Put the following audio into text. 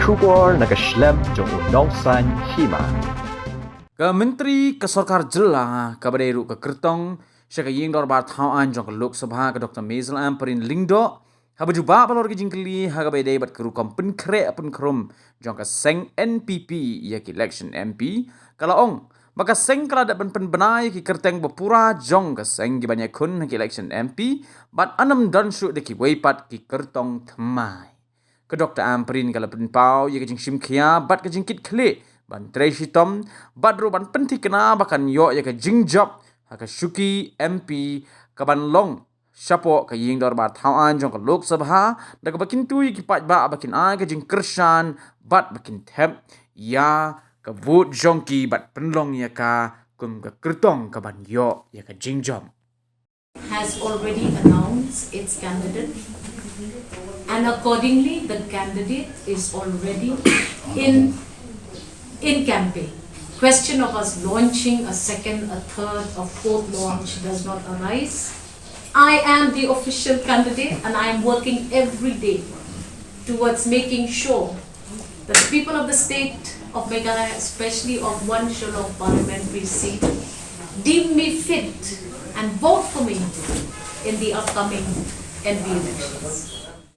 Shubor nagaslem jong udongsan Hima. Ke Menteri ke Sarkar Jela ke Baderu ke Kertong Syaka Ying Dorbar Thauan jong ke Lok Sabha ke Dr. Mezal Ampareen Lingdo Haba juba balor ke jingkeli haga bedai bat kerukam penkre apun kerum jong ke seng NPP ya ke Ilekshon MP kalau ong maka seng kala dat pen benai ki kerteng bepura jong ke seng ki banyak kun ki Ilekshon MP bat anam dan syuk de ki weipat ki kertong temai ke Dr. Ampareen kalau penpau ya ke jing sim kia bat ke jingkit kle ban Trei Shitom bat ru ban Pyntikna bakan yo ya ke Jingjop ha ke Shuki MP ke ban long Syapo ke ying dorbar Thauan jong ke Lok Sabha da ke bakin tui ki pat ba bakin ai ke jing kershan bat bakin thep ya ke vote jong ki bat penlong ya ka kum ke kertong ke ban yo ya ke Jingjop has already announced its candidate, and accordingly the candidate is already in campaign. Question of us launching a second, a third, a fourth launch does not arise. I am the official candidate and I am working every day towards making sure that the people of the state of Meghalaya, especially of one Shitom parliamentary seat, deem me fit and vote for me in the upcoming NP elections.